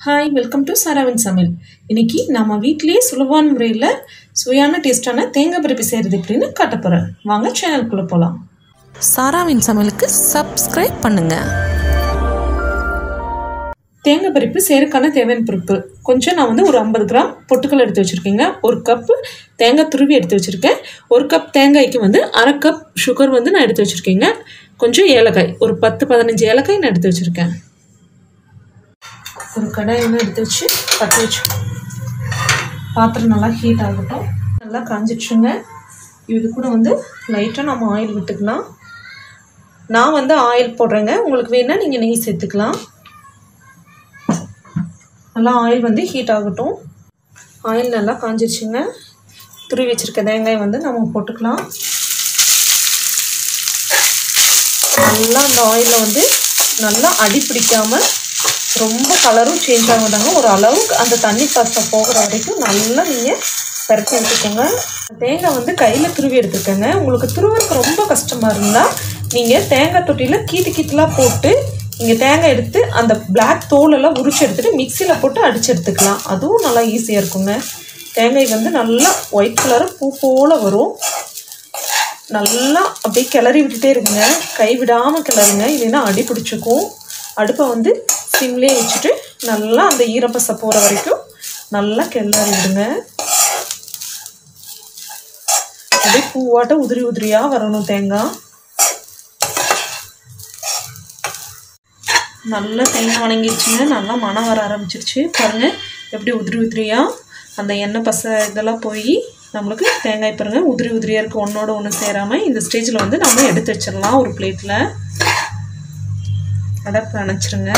Hi, welcome to Sarawin Samayal. இன்னைக்கு நம்ம வீட்லயே சுலபான முறையில் சுவையான டேஸ்டான தேங்காய் பருப்பி செய்கிறது எப்படின்னு காட்ட போகிறேன். வாங்க சேனலுக்குள்ளே போகலாம். Sarawin Samayalக்கு சப்ஸ்கிரைப் பண்ணுங்க. தேங்காய் பருப்பு செய்யறதுக்கான தேவையான பொருட்கள் கொஞ்சம் நான் வந்து ஒரு 50 கிராம் பொட்டுக்கல் எடுத்து வச்சுருக்கேங்க. ஒரு கப்பு தேங்காய் துருவி எடுத்து வச்சுருக்கேன். ஒரு கப் தேங்காய்க்கு வந்து அரை கப் சுகர் வந்து நான் எடுத்து வச்சுருக்கேங்க. கொஞ்சம் ஏலக்காய், ஒரு 10-15 ஏலக்காய் நான் எடுத்து வச்சுருக்கேன். ஒரு கடாய் எண்ணெய் எடுத்து வச்சு பற்ற வச்சு பாத்திரம் நல்லா ஹீட் ஆகட்டும். நல்லா காஞ்சிடுச்சுங்க. இது கூட வந்து லைட்டாக நம்ம ஆயில் விட்டுக்கலாம். நான் வந்து ஆயில் போடுறேங்க, உங்களுக்கு வேணால் நீங்கள் நெய் சேர்த்துக்கலாம். நல்லா ஆயில் வந்து ஹீட் ஆகட்டும். ஆயில் நல்லா காஞ்சிடுச்சுங்க. துருவி வச்சுருக்க தேங்காய் வந்து நம்ம போட்டுக்கலாம். நல்லா அந்த ஆயிலில் வந்து நல்லா அடி பிடிக்காமல் ரொம்ப கலரும் சேஞ்ச் ஆகுதாங்க. ஒரு அளவுக்கு அந்த தண்ணி பசை போகிற வரைக்கும் நல்லா நீங்கள் பரப்பி எடுத்துக்கோங்க. தேங்காய் வந்து கையில் துருவி எடுத்துக்கோங்க. உங்களுக்கு துருவருக்கு ரொம்ப கஷ்டமாக இருந்தால் நீங்கள் தேங்காய் தொட்டியில் கீட்டுலாம் போட்டு நீங்கள் தேங்காய் எடுத்து அந்த பிளாக் தோலெல்லாம் உரிச்சு எடுத்துகிட்டு மிக்சியில் போட்டு அடித்து எடுத்துக்கலாம். அதுவும் நல்லா ஈஸியாக இருக்குங்க. தேங்காய் வந்து நல்லா ஒயிட் கலரு பூ போல் வரும். நல்லா அப்படியே கிளறி விட்டுட்டே இருக்குங்க, கை விடாமல் கிளறுங்க, இல்லைன்னா அடி பிடிச்சிக்கும். அடுப்பை வந்து சிம்லேயே வச்சுட்டு நல்லா அந்த ஈரப்பசை போகிற வரைக்கும் நல்லா கிளறி விடுங்க. அப்படியே பூவாட்ட உதிரி உதிரியாக வரணும் தேங்காய். நல்லா தேங்காய் வணங்கிடுச்சுங்க. நல்லா மணம் வர ஆரம்பிச்சிருச்சு. பாருங்கள் எப்படி உதிரி உதிரியாக அந்த எண்ணெய் பசை இதெல்லாம் போய் நம்மளுக்கு தேங்காய் பாருங்கள் உதிரி உதிரியாக இருக்குது, ஒன்றோட ஒன்று சேராமல். இந்த ஸ்டேஜில் வந்து நம்ம எடுத்து வச்சிடலாம் ஒரு பிளேட்டில். அடப்பு அணைச்சிருங்க.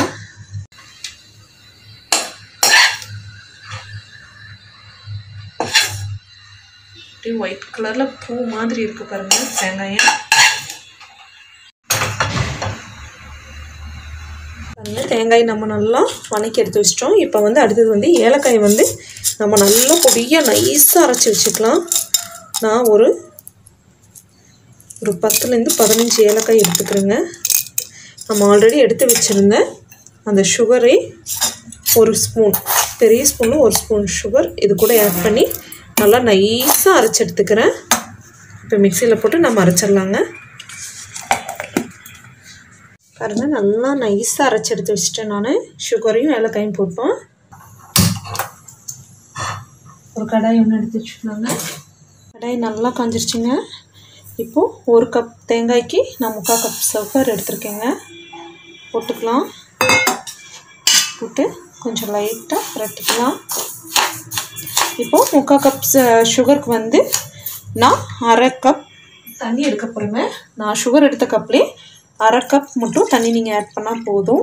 அப்படியே ஒயிட் கலரில் பூ மாதிரி இருக்குது பாருங்கள் தேங்காயை. தேங்காய் நம்ம நல்லா வணக்கி எடுத்து வச்சிட்டோம். இப்போ வந்து அடுத்தது வந்து ஏலக்காய் வந்து நம்ம நல்லா பொடியாக நைஸாக அரைச்சி வச்சுக்கலாம். நான் ஒரு 10-15 ஏலக்காய் எடுத்துக்கிறேங்க. நம்ம ஆல்ரெடி எடுத்து வச்சுருந்தேன் அந்த சுகரே ஒரு ஸ்பூன், பெரிய ஸ்பூனில் ஒரு ஸ்பூன் சுகர் இது கூட ஆட் பண்ணி நல்லா நைஸாக அரைச்சி எடுத்துக்கிறேன். இப்போ மிக்சியில் போட்டு நம்ம அரைச்சிடலாங்க. பாருங்கள் நல்லா நைஸாக அரைச்சி எடுத்து வச்சுட்டேன். நான் சுகரையும் ஏலக்காயும் போட்டோம். ஒரு கடாய் ஒன்று எடுத்து வச்சுக்கலாங்க. கடாய் நல்லா காஞ்சிருச்சுங்க. இப்போது ஒரு கப் தேங்காய்க்கு நான் 3/4 கப் சுகர் எடுத்துருக்கேங்க. போட்டுக்கலாம். போட்டு கொஞ்சம் லைட்டாக புரட்டிக்கலாம். இப்போது 3/4 கப் சுகருக்கு வந்து நான் அரை கப் தண்ணி எடுக்க போகிறேங்க. நான் சுகர் எடுத்த கப்லேயே அரை கப் மட்டும் தண்ணி நீங்கள் ஆட் பண்ணால் போதும்.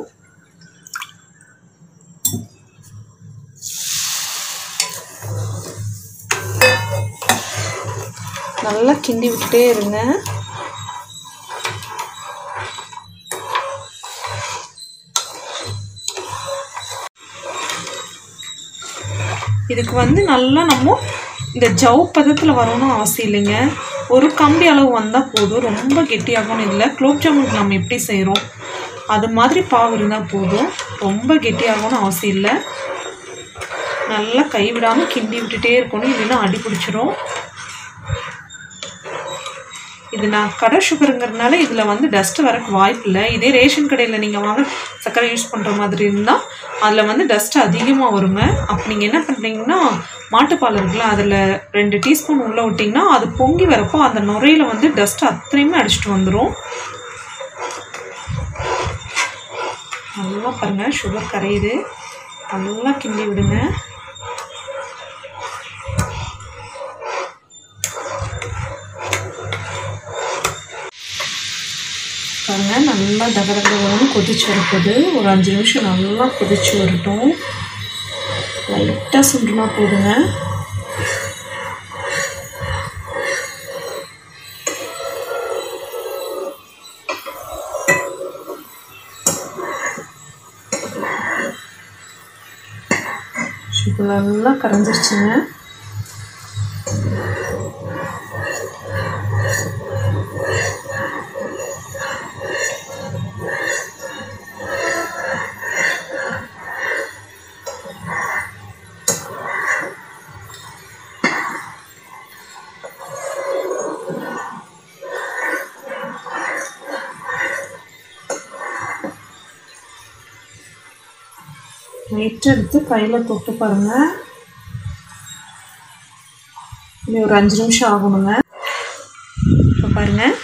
நல்லா கிண்டி விட்டுட்டே இருங்க. இதுக்கு வந்து நல்லா நம்ம இந்த ஜவ் பதத்தில் வரணும்னு அவசியம் இல்லைங்க. ஒரு கம்பி அளவு வந்தால் போதும். ரொம்ப கெட்டியாகணும். இதில் குலோப் ஜாமுனுக்கு நம்ம எப்படி செய்கிறோம் அது மாதிரி பாவு இருந்தால் போதும். ரொம்ப கெட்டியாகணும்னு அவசியம் இல்லை. நல்லா கைவிடாமல் கிண்டி விட்டுட்டே இருக்கணும், இல்லைன்னா அடி பிடிச்சிரும். இது நான் கடை சுகருங்கிறதுனால இதில் வந்து டஸ்ட்டு வரக்கு வாய்ப்பு இல்லை. இதே ரேஷன் கடையில் நீங்கள் வாங்க சர்க்கரை யூஸ் பண்ணுற மாதிரி இருந்தால் அதில் வந்து டஸ்ட்டு அதிகமாக வருங்க. அப்போ நீங்கள் என்ன பண்ணுறீங்கன்னா மாட்டுப்பால் இருக்குல்ல, அதில் 2 டீஸ்பூன் உள்ளே விட்டிங்கன்னா அது பொங்கி வரப்போ அந்த நுரையில் வந்து டஸ்ட்டு அத்தனையுமே அடிச்சுட்டு வந்துடும். நல்லா பாருங்கள் சுகர் கரையுது. நல்லா கிண்டி விடுங்க. பாருங்கள் நல்லா தகதகன்னு கொதிச்சு வரப்போது. ஒரு 5 நிமிஷம் நல்லா கொதிச்சு வரட்டும். லைட்டாக சுண்டுனா போதுங்க. சுகர் நல்லா கரைஞ்சிருச்சுங்க. லைட்டாக எடுத்து கையில் தொட்டு பாருங்கள். இது ஒரு 5 நிமிஷம் ஆகணுங்க. இப்போ பாருங்கள்,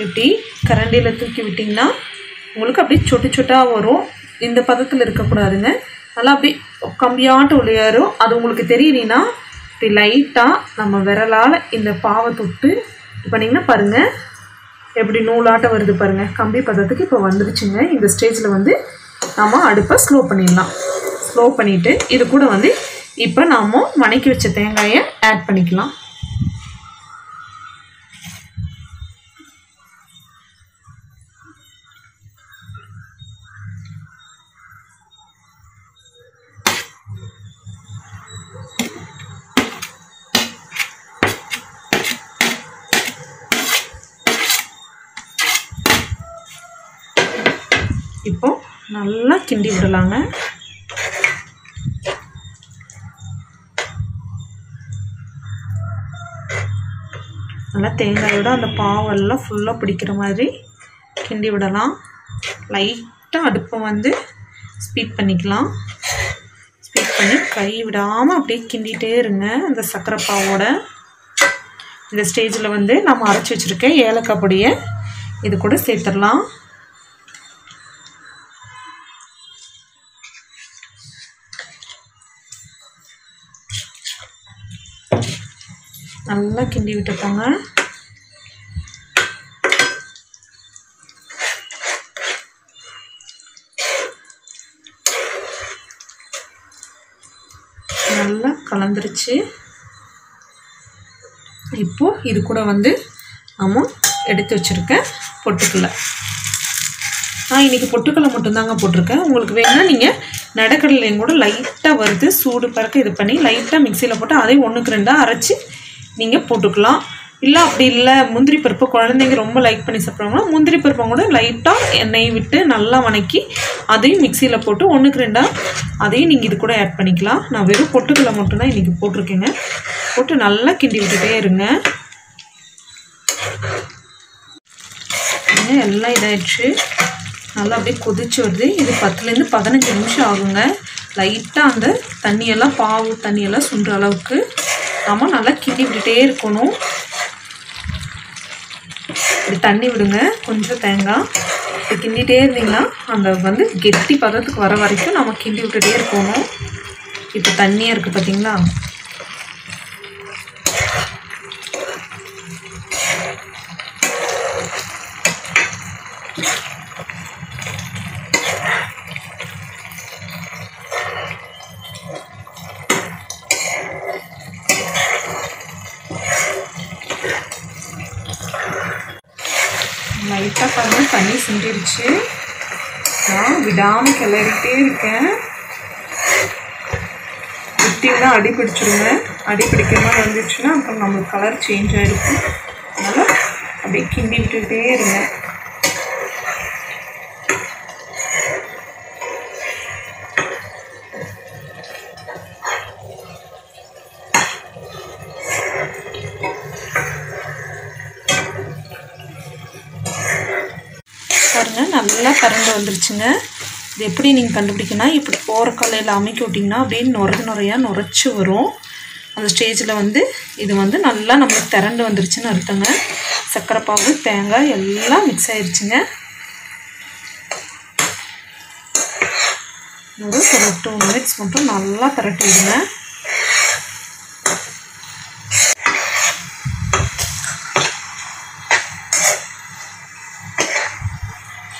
எப்படி கரண்டியில் தூக்கி விட்டிங்கன்னா உங்களுக்கு அப்படியே சொட்டு சொட்டாக வரும். இந்த பதத்தில் இருக்கக்கூடாதுங்க. நல்லா அப்படி கம்பியாட்டு ஒளியாரும். அது உங்களுக்கு தெரியலனா இப்படி லைட்டாக நம்ம விரலால் இந்த பாவை தொட்டு இது பண்ணிங்கன்னா பாருங்கள் எப்படி நூலாட்டம் வருது பாருங்கள். கம்பி பதத்துக்கு இப்போ வந்துடுச்சுங்க. இந்த ஸ்டேஜில் வந்து நம்ம அடுப்பை ஸ்லோ பண்ணிடலாம். ஸ்லோ பண்ணிவிட்டு இது கூட வந்து இப்போ நாம் வணக்கி வச்ச தேங்காயை ஆட் பண்ணிக்கலாம். இப்போ நல்லா கிண்டி விடலாங்க. நல்லா தேங்காயோட அந்த பாவெல்லாம் ஃபுல்லாக பிடிக்கிற மாதிரி கிண்டி விடலாம். லைட்டாக அடுப்பை வந்து ஸ்பீட் பண்ணிக்கலாம். ஸ்பீட் பண்ணி கை விடாமல் அப்படியே கிண்டிகிட்டே இருங்க அந்த சர்க்கரை பாவோட. இந்த ஸ்டேஜில் வந்து நம்ம அரைச்சி வச்சுருக்க ஏலக்காய் பொடியை இது கூட சேர்த்துடலாம். நல்லா கிண்டி விட்டுக்கோங்க. நல்லா கலந்துருச்சு. இப்போ இது கூட வந்து நம்ம எடுத்து வச்சுருக்க பொட்டுக்கடலை. நான் இன்றைக்கி பொட்டுக்கடலை மட்டும்தாங்க போட்டிருக்கேன். உங்களுக்கு வேணுன்னா நீங்கள் நடக்கடலையும் கூட லைட்டாக வறுத்து சூடு பறக்க இது பண்ணி லைட்டாக மிக்சியில் போட்டு அதையும் 1க்கு 2 அரைச்சி நீங்கள் போட்டுக்கலாம். இல்லை அப்படி இல்லை முந்திரி பருப்பு குழந்தைங்க ரொம்ப லைக் பண்ணி சாப்பிட்றாங்கன்னா முந்திரி பருப்பை கூட லைட்டாக எண்ணெய் விட்டு நல்லா வணக்கி அதையும் மிக்சியில் போட்டு 1க்கு 2 அதையும் நீங்கள் இது கூட ஆட் பண்ணிக்கலாம். நான் வெறும் பொட்டுக்கடலை மட்டும்தான் இன்றைக்கி போட்டிருக்கேங்க. போட்டு நல்லா கிண்டி விட்டுட்டே இருங்க. எல்லாம் இதாகிடுச்சு. நல்லா அப்படியே கொதிச்சு வருது. இது 10லேருந்து 15 நிமிஷம் ஆகுங்க. லைட்டாக அந்த தண்ணியெல்லாம் பாவு தண்ணியெல்லாம் சுண்டுற அளவுக்கு நம்ம நல்லா கிண்டி விட்டுட்டே இருக்கணும். இப்படி தண்ணி விடுங்க கொஞ்சம் தேங்காய். இப்படி கிண்டிகிட்டே இருந்தீங்கன்னா அந்த வந்து கெட்டி பதத்துக்கு வர வரைக்கும் நம்ம கிண்டி விட்டுட்டே இருக்கணும். இப்போ தண்ணியாக இருக்குது பார்த்தீங்களா? லைட்டாக பாருங்கள் தண்ணி சிந்திடுச்சு. நான் விடாமல் கிளறிட்டே இருக்கேன். விட்டிங்கன்னா அடி பிடிச்சிருங்க. அடி பிடிக்கிற மாதிரி வந்துடுச்சுன்னா அப்புறம் நம்மளுக்கு கலர் சேஞ்ச் ஆகிருக்கும். அதனால் அப்படியே கிண்டி விட்டுக்கிட்டே இருங்க. பாருங்கள் நல்லா கரண்டு வந்துருச்சுங்க. இது எப்படி நீங்கள் கண்டுபிடிக்கணும், இப்படி போகிற கல்லையில் அமைக்கி விட்டிங்கன்னா அப்படின்னு நுரையாக நுரைச்சி வரும். அந்த ஸ்டேஜில் வந்து இது வந்து நல்லா நம்மளுக்கு திரண்டு வந்துருச்சுன்னு அர்த்தங்க. சர்க்கரை பாவு தேங்காய் எல்லாம் மிக்ஸ் ஆயிடுச்சுங்க. ஒரு 2 மினிட்ஸ் மட்டும் நல்லா பரட்டி விடுங்க.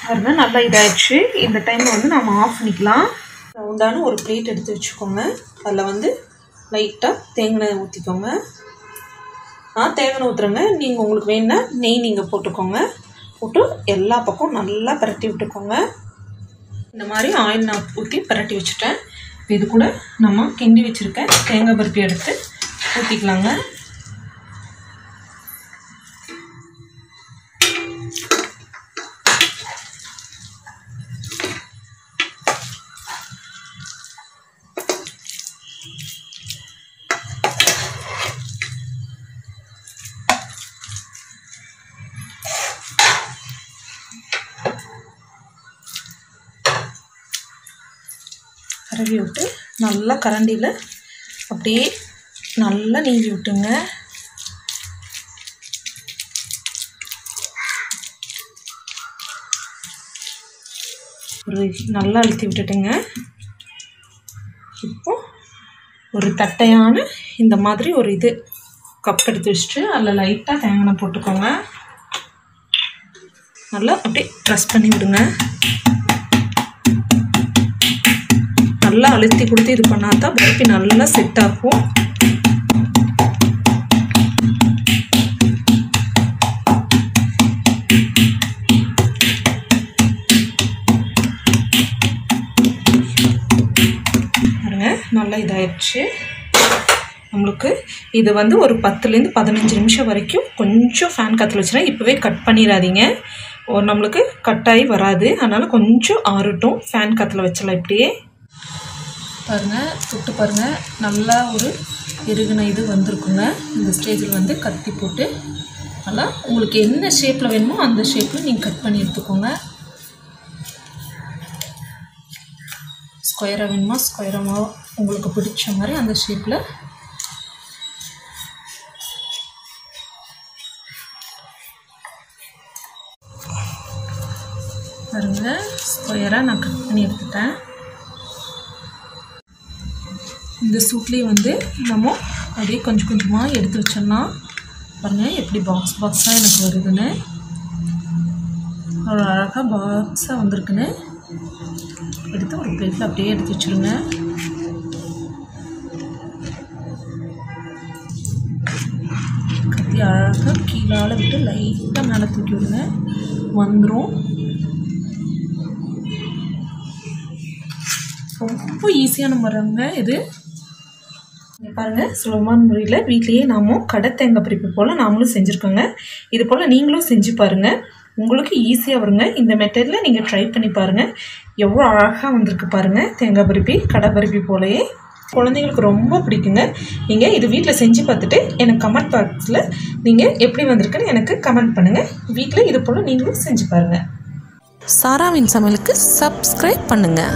பாருங்க நல்லா இதாகிடுச்சு. இந்த டைமில் வந்து நம்ம ஆஃப் பண்ணிக்கலாம். ரவுண்டான ஒரு பிளேட் எடுத்து வச்சுக்கோங்க. அதில் வந்து லைட்டாக தேங்காய் ஊற்றிக்கோங்க. நான் தேங்காய் ஊற்றுறேங்க. நீங்கள் உங்களுக்கு வேணுன்னா நெய் நீங்கள் போட்டுக்கோங்க. போட்டு எல்லா பக்கம் நல்லா பரட்டி விட்டுக்கோங்க. இந்த மாதிரி ஆயில் நான் ஊற்றி பரட்டி வச்சுட்டேன். இது கூட நம்ம கிண்டி வச்சுருக்க தேங்காய் பருப்பி எடுத்து ஊற்றிக்கலாங்க. தடவி விட்டு நல்லா கரண்டியில் அப்படியே நல்லா நீவி விட்டுங்க. நல்லா அழுத்தி விட்டுட்டுங்க. இப்போ ஒரு தட்டையான இந்த மாதிரி ஒரு இது கப் எடுத்து வச்சுட்டு அதில் லைட்டாக தேங்காய் எண்ணெய் போட்டுக்கோங்க. நல்லா அப்படியே ப்ரெஸ் பண்ணி விடுங்க. நல்லா அழுத்தி கொடுத்து இது பண்ணால் தான் பர்ஃபி நல்லா செட் ஆகும். பாருங்க நல்லா இதாகிடுச்சு. நம்மளுக்கு இது வந்து ஒரு 10லேருந்து 15 நிமிஷம் வரைக்கும் கொஞ்சம் ஃபேன் காற்றுல வச்சுனா இப்போவே கட் பண்ணிடாதீங்க. நம்மளுக்கு கட்டாகி வராது. அதனால் கொஞ்சம் ஆறட்டும். ஃபேன் காற்றுல வச்சலாம். இப்படியே பாருங்கள், தொட்டு பாருங்கள், நல்லா ஒரு இறுகின இது வந்திருக்குங்க. இந்த ஸ்டேஜில் வந்து கத்தி போட்டு நல்லா உங்களுக்கு என்ன ஷேப்பில் வேணுமோ அந்த ஷேப்பில் நீங்கள் கட் பண்ணி எடுத்துக்கோங்க. ஸ்கொயராக வேணுமா ஸ்கொயராக உங்களுக்கு பிடிச்ச மாதிரி அந்த ஷேப்பில் பாருங்கள். ஸ்கொயராக நான் கட் பண்ணி எடுத்துட்டேன். இந்த சூட்லேயே வந்து நம்ம அப்படியே கொஞ்சம் கொஞ்சமாக எடுத்து வச்சோம்னா பாருங்கள் எப்படி பாக்ஸாக எனக்கு வருதுன்னு, ஒரு அழகாக பாக்ஸாக வந்திருக்குன்னு எடுத்து ஒரு பிளேட்டில் அப்படியே எடுத்து வச்சுருங்க. கத்தி அழகாக கீழால் விட்டு லைட்டாக மேலே தூக்கி விடுங்க, வந்துடும். ரொம்ப ஈஸியான முறைங்க இது. பாருங்கள், சுலபமான முறையில் வீட்லேயே நாம கடை தேங்காய் பருப்பி போல் நாமளும் செஞ்சுருக்கோங்க. இது போல் நீங்களும் செஞ்சு பாருங்கள். உங்களுக்கு ஈஸியாக வருங்க. இந்த மெத்தடில் நீங்கள் ட்ரை பண்ணி பாருங்கள். எவ்வளோ அழகாக வந்திருக்கு பாருங்கள். தேங்காய் பருப்பி கடை பருப்பி போலயே குழந்தைங்களுக்கு ரொம்ப பிடிக்குங்க. நீங்கள் இது வீட்டில் செஞ்சு பார்த்துட்டு எனக்கு கமெண்ட் பாக்ஸில் நீங்கள் எப்படி வந்திருக்குன்னு எனக்கு கமெண்ட் பண்ணுங்கள். வீட்டில் இது போல் நீங்களும் செஞ்சு பாருங்கள். சாராவின் சமையலுக்கு சப்ஸ்கிரைப் பண்ணுங்கள்.